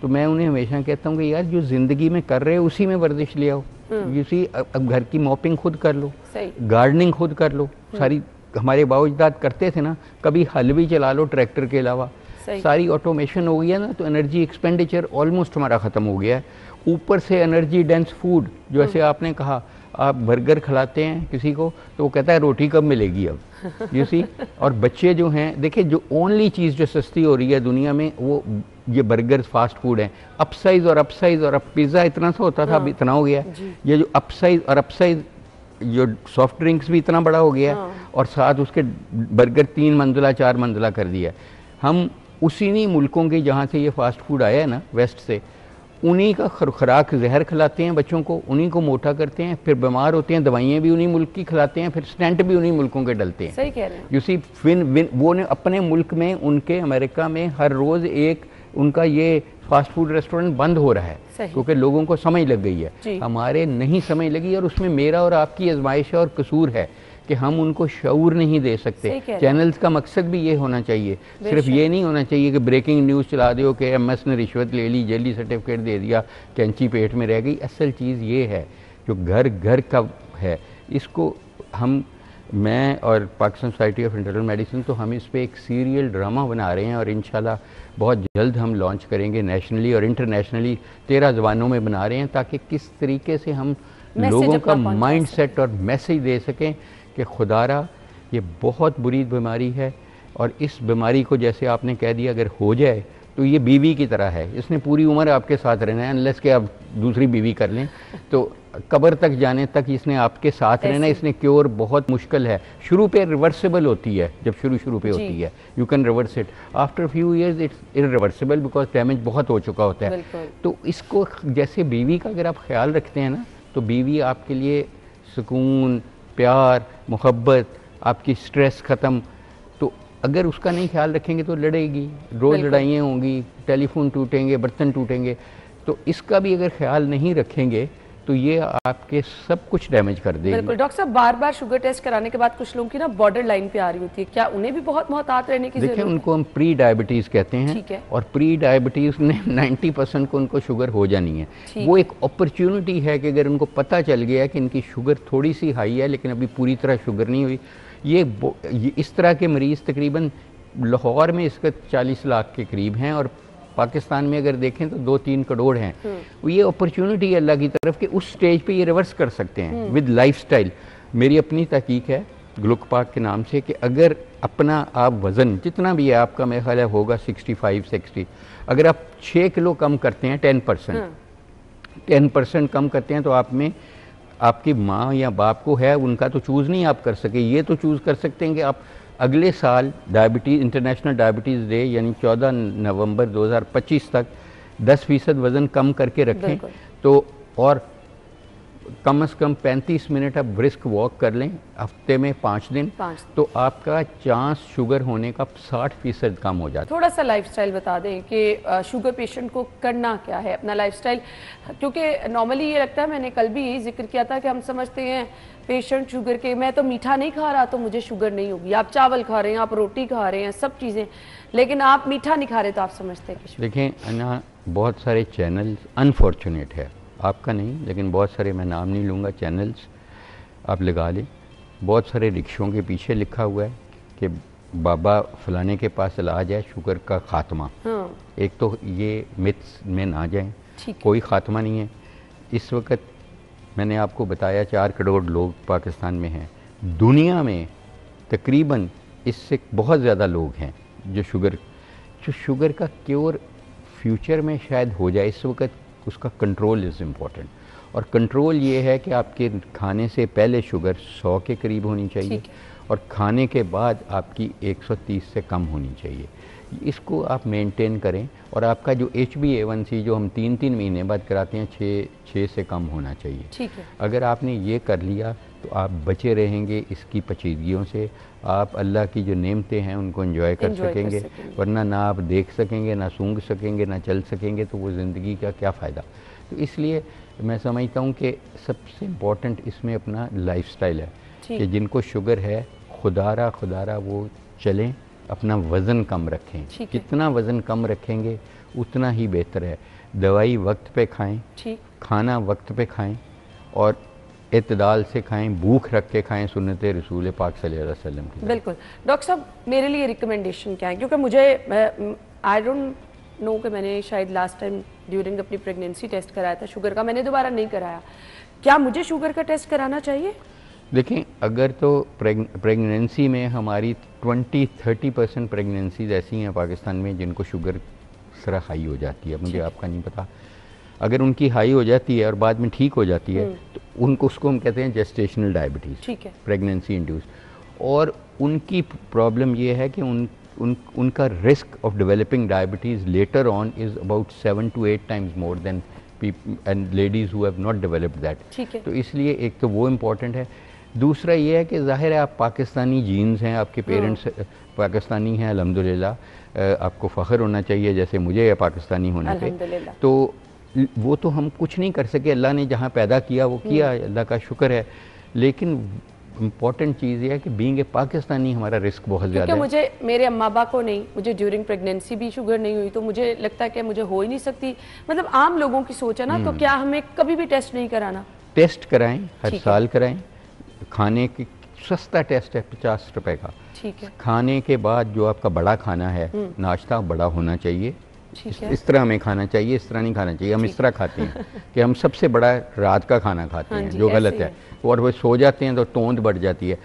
तो मैं उन्हें हमेशा कहता हूँ कि यार जो ज़िंदगी में कर रहे हो उसी में वर्जिश ले आओ। इसी अब घर की मॉपिंग खुद कर लो, गार्डनिंग खुद कर लो, सारी हमारे बाओ-अजदाद करते थे ना, कभी हल भी चला लो ट्रैक्टर के अलावा। सारी ऑटोमेशन हो गई है ना, तो एनर्जी एक्सपेंडिचर ऑलमोस्ट हमारा ख़त्म हो गया है। ऊपर से एनर्जी डेंस फूड, जैसे आपने कहा, आप बर्गर खिलाते हैं किसी को तो वो कहता है रोटी कब मिलेगी अब, यू सी। और बच्चे जो हैं, देखिए जो ओनली चीज़ जो सस्ती हो रही है दुनिया में वो ये बर्गर फास्ट फूड है। अपसाइज और अपसाइज, और अब पिज़्ज़ा इतना सा होता था अब इतना हो गया। ये जो अपसाइज और अपसाइज, जो सॉफ्ट ड्रिंक्स भी इतना बड़ा हो गया और साथ उसके बर्गर 3 मंजिला 4 मंजिला कर दिया। हम उसी नहीं मुल्कों के जहाँ से ये फास्ट फूड आया है ना, वेस्ट से, उन्हीं का खुराक जहर खिलाते हैं बच्चों को, उन्हीं को मोटा करते हैं, फिर बीमार होते हैं, दवाइयाँ भी उन्हीं मुल्क की खिलाते हैं, फिर स्टेंट भी उन्हीं मुल्कों के डलते हैं। सही कह रहे हैं। यू सी, वो ने अपने मुल्क में, उनके अमेरिका में हर रोज़ एक उनका ये फास्ट फूड रेस्टोरेंट बंद हो रहा है क्योंकि लोगों को समझ लग गई है। हमारे नहीं समझ लगी, और उसमें मेरा और आपकी आजमाइश और कसूर है कि हम उनको शऊर नहीं दे सकते। चैनल्स का मकसद भी ये होना चाहिए, सिर्फ ये नहीं होना चाहिए कि ब्रेकिंग न्यूज़ चला दो कि एमएस ने रिश्वत ले ली, जेली सर्टिफिकेट दे दिया, कैंची पेट में रह गई। असल चीज़ ये है जो घर घर का है, इसको मैं और Pakistan society of internal medicine, तो हम इस पे एक सीरियल ड्रामा बना रहे हैं और इंशाल्लाह बहुत जल्द हम लॉन्च करेंगे नेशनली और इंटरनेशनली। 13 ज़बानों में बना रहे हैं ताकि किस तरीके से हम लोगों का माइंड सेट और मैसेज दे सकें कि खुदारा ये बहुत बुरी बीमारी है, और इस बीमारी को जैसे आपने कह दिया अगर हो जाए तो ये बीवी की तरह है, इसने पूरी उम्र आपके साथ रहना है, अनलेस के आप दूसरी बीवी कर लें तो कब्र तक जाने तक इसने आपके साथ रहना है। इसने क्योर बहुत मुश्किल है, शुरू पे रिवर्सिबल होती है, जब शुरू पे होती है you can reverse it, after few years it's irreversible because damage बहुत हो चुका होता है। तो इसको जैसे बीवी का अगर आप ख्याल रखते हैं ना, तो बीवी आपके लिए सुकून, प्यार, मोहब्बत, आपकी स्ट्रेस ख़त्म। तो अगर उसका नहीं ख्याल रखेंगे तो लड़ेगी, रोज़ लड़ाइयाँ होंगी, टेलीफोन टूटेंगे, बर्तन टूटेंगे। तो इसका भी अगर ख्याल नहीं रखेंगे तो ये आपके सब कुछ डैमेज कर देगी। बिल्कुल डॉक्टर साहब, बार बार शुगर टेस्ट कराने के बाद कुछ लोगों की ना बॉर्डर लाइन पे आ रही होती है, क्या उन्हें भी बहुत मोहतात रहने की जरूरत है? देखिए, उनको हम प्री डायबिटीज़ कहते हैं, और प्री डायबिटीज़ में 90% को उनको शुगर हो जानी है। वो एक अपॉर्चुनिटी है कि अगर उनको पता चल गया कि इनकी शुगर थोड़ी सी हाई है लेकिन अभी पूरी तरह शुगर नहीं हुई, ये इस तरह के मरीज़ तकरीबन लाहौर में इसका 40 लाख के करीब हैं, और पाकिस्तान में अगर देखें तो 2-3 करोड़ हैं। ये अपॉर्चुनिटी है अल्लाह की तरफ कि उस स्टेज पे ये रिवर्स कर सकते हैं विद लाइफस्टाइल। मेरी अपनी तहकीक है ग्लुकपाक के नाम से कि अगर अपना आप वज़न जितना भी है आपका, मेरा ख्याल है होगा 65-60, अगर आप 6 किलो कम करते हैं 10% कम करते हैं, तो आप में आपकी माँ या बाप को है, उनका तो चूज़ नहीं आप कर सके, ये तो चूज़ कर सकते हैं कि आप अगले साल डायबिटीज़, इंटरनेशनल डायबिटीज़ डे यानी 14 नवंबर 2025 तक 10% वज़न कम करके रखें। तो और कम से कम 35 मिनट आप ब्रिस्क वॉक कर लें हफ्ते में 5 दिन, तो आपका चांस शुगर होने का 60% कम हो जाता है। थोड़ा सा लाइफस्टाइल बता दें कि शुगर पेशेंट को करना क्या है अपना लाइफस्टाइल, क्योंकि नॉर्मली ये लगता है, मैंने कल भी यही जिक्र किया था कि हम समझते हैं पेशेंट शुगर के, मैं तो मीठा नहीं खा रहा तो मुझे शुगर नहीं होगी। आप चावल खा रहे हैं, आप रोटी खा रहे हैं, सब चीज़ें, लेकिन आप मीठा नहीं खा रहे तो आप समझते हैं कि देखें ना, बहुत सारे चैनल्स, अनफॉर्चुनेट है आपका नहीं लेकिन बहुत सारे, मैं नाम नहीं लूँगा, चैनल्स आप लगा लें, बहुत सारे रिक्शों के पीछे लिखा हुआ है कि बाबा फलाने के पास इलाज है शुगर का खात्मा। एक तो ये मिथ्स में ना जाएं, कोई खात्मा नहीं है। इस वक्त मैंने आपको बताया 4 करोड़ लोग पाकिस्तान में हैं, दुनिया में तकरीबन इससे बहुत ज़्यादा लोग हैं जो शुगर का क्योर फ्यूचर में शायद हो जाए। इस वक्त उसका कंट्रोल इज़ इम्पॉर्टेंट, और कंट्रोल ये है कि आपके खाने से पहले शुगर 100 के करीब होनी चाहिए और खाने के बाद आपकी 130 से कम होनी चाहिए। इसको आप मेंटेन करें, और आपका जो HbA1c जो हम 3-3 महीने बाद कराते हैं 6 से कम होना चाहिए। ठीक है। अगर आपने ये कर लिया तो आप बचे रहेंगे इसकी पेचीदगियों से, आप अल्लाह की जो नेमतें हैं उनको एंजॉय कर सकेंगे, वरना ना आप देख सकेंगे, ना सूंघ सकेंगे, ना चल सकेंगे, तो वो ज़िंदगी का क्या फ़ायदा। तो इसलिए मैं समझता हूँ कि सबसे इम्पॉर्टेंट इसमें अपना लाइफस्टाइल है कि जिनको शुगर है खुदारा वो चलें, अपना वज़न कम रखें। कितना वज़न कम रखेंगे उतना ही बेहतर है। दवाई वक्त पे खाएं, ठीक, खाना वक्त पे खाएं और इत्दाल से खाएं, भूख रख के खाएं, सुन्नत रसूल पाक सल्लल्लाहु अलैहि वसल्लम की। बिल्कुल। डॉक्टर साहब मेरे लिए रिकमेंडेशन क्या है, क्योंकि मुझे आई डोंट नो कि मैंने शायद लास्ट टाइम ड्यूरिंग अपनी प्रेगनेंसी टेस्ट कराया था शुगर का, मैंने दोबारा नहीं कराया, क्या मुझे शुगर का टेस्ट कराना चाहिए? देखें, अगर तो प्रेगनेंसी में हमारी 20-30% प्रेगनेंसीज ऐसी हैं पाकिस्तान में जिनको शुगर सरा हाई हो जाती है, मुझे आपका नहीं पता। अगर उनकी हाई हो जाती है और बाद में ठीक हो जाती है तो उनको, उसको हम कहते हैं जेस्टेशनल डायबिटीज़, ठीक है, प्रेगनेंसी इंड्यूस्ड। और उनकी प्रॉब्लम ये है कि उनका risk of developing diabetes later on is about 7 to 8 times more than and ladies who have not developed that. ठीक है। तो इसलिए एक तो वो इम्पॉर्टेंट है। दूसरा ये है कि ज़ाहिर है आप पाकिस्तानी जीन्स हैं, आपके पेरेंट्स पाकिस्तानी हैं, अल्हम्दुलिल्लाह, आपको फ़ख्र होना चाहिए जैसे मुझे है पाकिस्तानी होने पे। तो वो तो हम कुछ नहीं कर सके, अल्लाह ने जहाँ पैदा किया वो किया, अल्लाह का शुक्र है। लेकिन इम्पॉर्टेंट चीज़ ये है कि बीइंग ए पाकिस्तानी हमारा रिस्क बहुत ज़्यादा है। मुझे मेरे अम्मा बाबा को नहीं, मुझे ड्यूरिंग प्रेगनेंसी भी शुगर नहीं हुई, तो मुझे लगता है कि मुझे हो ही नहीं सकती। मतलब आम लोगों की सोच है ना, तो क्या हमें कभी भी टेस्ट नहीं कराना? टेस्ट कराएं, हर साल कराएं। खाने की सस्ता टेस्ट है 50 रुपए का। ठीक है। खाने के बाद जो आपका बड़ा खाना है, नाश्ता बड़ा होना चाहिए, इस तरह हमें खाना चाहिए, इस तरह नहीं खाना चाहिए। हम इस तरह खाते हैं कि हम सबसे बड़ा रात का खाना खाते हैं, जो गलत है, और वो सो जाते हैं तो तोंद बढ़ जाती है।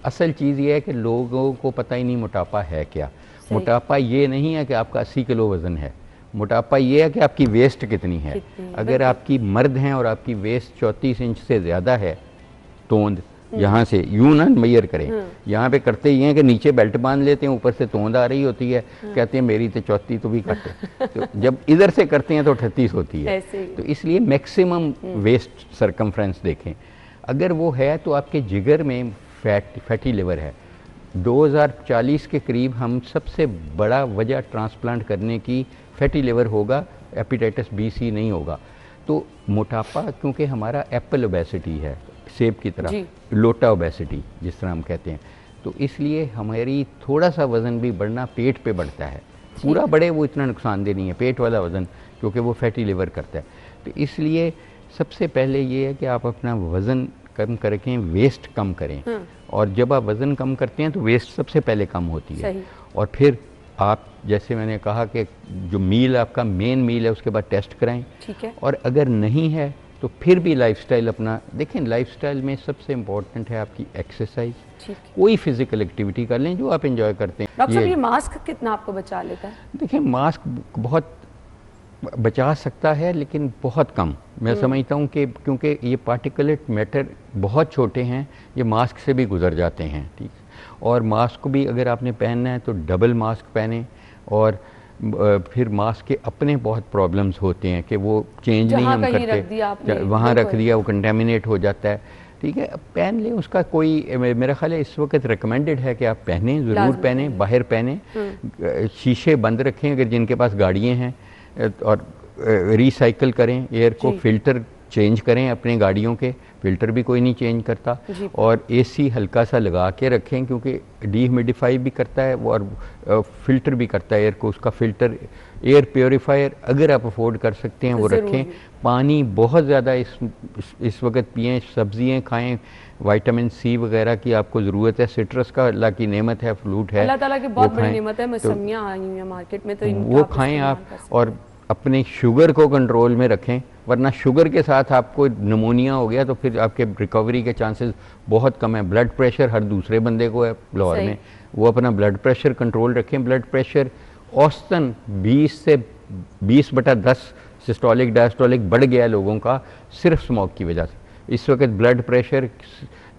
असल चीज़ ये है कि लोगों को पता ही नहीं मोटापा है क्या। मोटापा ये नहीं है कि आपका 80 किलो वज़न है, मोटापा ये है कि आपकी वेस्ट कितनी है। अगर आपकी मर्द हैं और आपकी वेस्ट 34 इंच से ज़्यादा है, तोंद यहाँ से यूं ना मैयर करें, यहाँ पे करते ही हैं कि नीचे बेल्ट बांध लेते हैं, ऊपर से तोंद आ रही होती है, कहते हैं मेरी तो 34 तो भी कट है। तो जब इधर से करते हैं तो 38 होती है। तो इसलिए मैक्सिमम वेस्ट सरकमफ्रेंस देखें। अगर वो है तो आपके जिगर में फैटी लिवर है। 2040 के करीब हम सबसे बड़ा वजह ट्रांसप्लांट करने की फैटी लिवर होगा, हेपेटाइटिस बी सी नहीं होगा। तो मोटापा क्योंकि हमारा एप्पल ओबेसिटी है, सेब की तरह, लोटा ओबेसिटी जिस तरह हम कहते हैं, तो इसलिए हमारी थोड़ा सा वज़न भी बढ़ना पेट पे बढ़ता है। पूरा बढ़े वो इतना नुकसानदेह नहीं है, पेट वाला वज़न, क्योंकि वो फैटी लिवर करता है। तो इसलिए सबसे पहले ये है कि आप अपना वज़न कम करके वेस्ट कम करें। और जब आप वज़न कम करते हैं तो वेस्ट सबसे पहले कम होती है। और फिर आप, जैसे मैंने कहा कि जो मील आपका मेन मील है उसके बाद टेस्ट कराएं। ठीक है। और अगर नहीं है तो फिर भी लाइफस्टाइल अपना देखें। लाइफस्टाइल में सबसे इम्पोर्टेंट है आपकी एक्सरसाइज, कोई फिजिकल एक्टिविटी कर लें जो आप एंजॉय करते हैं। डॉक्टर साहब, ये मास्क कितना आपको बचा लेता है? देखिए, मास्क बहुत बचा सकता है लेकिन बहुत कम। मैं समझता हूँ कि क्योंकि ये पार्टिकुलेट मैटर बहुत छोटे हैं, ये मास्क से भी गुजर जाते हैं। ठीक, और मास्क भी अगर आपने पहनना है तो डबल मास्क पहने। और फिर मास्क के अपने बहुत प्रॉब्लम्स होते हैं कि वो चेंज नहीं हम करते, वहाँ रख दिया वो कंटेमिनेट हो जाता है। ठीक है, पहन लें, उसका कोई, मेरा ख्याल है इस वक्त रिकमेंडेड है कि आप पहने, ज़रूर पहने, बाहर पहने। शीशे बंद रखें अगर जिनके पास गाड़ियाँ हैं, और रिसाइकल करें, एयर को फिल्टर चेंज करें अपने गाड़ियों के, फ़िल्टर भी कोई नहीं चेंज करता। और एसी हल्का सा लगा के रखें क्योंकि डीह्यूमिडिफाई भी करता है वो, और फिल्टर भी करता है एयर को। उसका फ़िल्टर, एयर प्योरीफायर अगर आप अफोर्ड कर सकते हैं वो रखें। पानी बहुत ज़्यादा इस वक्त पिएँ, सब्जियाँ खाएँ, विटामिन सी वगैरह की आपको ज़रूरत है। सिट्रस का अल्लाह की नेमत है, फ्रूट है, अल्लाह ताला की बहुत बड़ी नेमत है। मौसमियाँ आई हुई हैं मार्केट में, तो वो खाएँ आप। और अपने शुगर को कंट्रोल में रखें, वरना शुगर के साथ आपको नमोनिया हो गया तो फिर आपके रिकवरी के चांसेस बहुत कम है। ब्लड प्रेशर हर दूसरे बंदे को है लाहौर में, वो अपना ब्लड प्रेशर कंट्रोल रखें। ब्लड प्रेशर औसतन 20 से 20/10 सिस्टोलिक डायस्टोलिक बढ़ गया लोगों का सिर्फ स्मोक की वजह से। इस वक्त ब्लड प्रेशर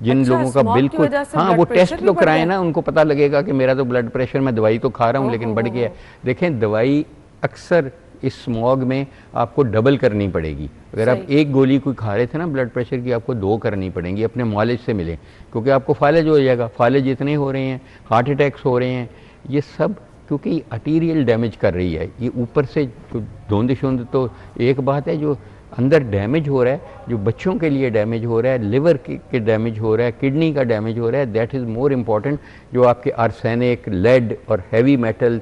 जिन लोगों का बिल्कुल, हाँ, वो टेस्ट तो कराएं ना, उनको पता लगेगा कि मेरा तो ब्लड प्रेशर, मैं दवाई तो खा रहा हूँ लेकिन बढ़ गया है। देखें, दवाई अक्सर इस स्मॉग में आपको डबल करनी पड़ेगी। अगर आप एक गोली कोई खा रहे थे ना ब्लड प्रेशर की, आपको 2 करनी पड़ेंगी। अपने मालिज से मिलें, क्योंकि आपको फालिज हो जाएगा। फालिज इतने हो रहे हैं, हार्ट अटैक्स हो रहे हैं, ये सब क्योंकि आर्टीरियल डैमेज कर रही है। ये ऊपर से धुंध शुंध तो एक बात है, जो अंदर डैमेज हो रहा है, जो बच्चों के लिए डैमेज हो रहा है, लिवर के डैमेज हो रहा है, किडनी का डैमेज हो रहा है, दैट इज़ मोर इम्पॉर्टेंट। जो आपके आर्सेनिक, लेड और हैवी मेटल,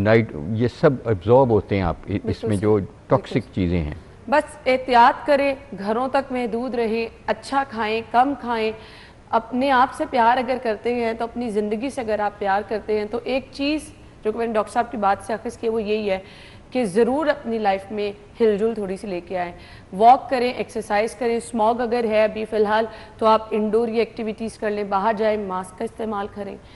नाइट, ये सब एब्जॉर्ब होते हैं आप इसमें, जो टॉक्सिक चीज़ें हैं। बस एहतियात करें, घरों तक महदूद रहें, अच्छा खाएं, कम खाएं, अपने आप से प्यार अगर करते हैं तो अपनी ज़िंदगी से अगर आप प्यार करते हैं तो एक चीज़ जो कि मैंने डॉक्टर साहब की बात से अखज़ की है वो यही है कि ज़रूर अपनी लाइफ में हिलजुल थोड़ी सी लेके आएँ, वॉक करें, एक्सरसाइज करें। स्मॉग अगर है अभी फ़िलहाल तो आप इंडोर एक्टिविटीज़ कर लें, बाहर जाएँ, मास्क का इस्तेमाल करें।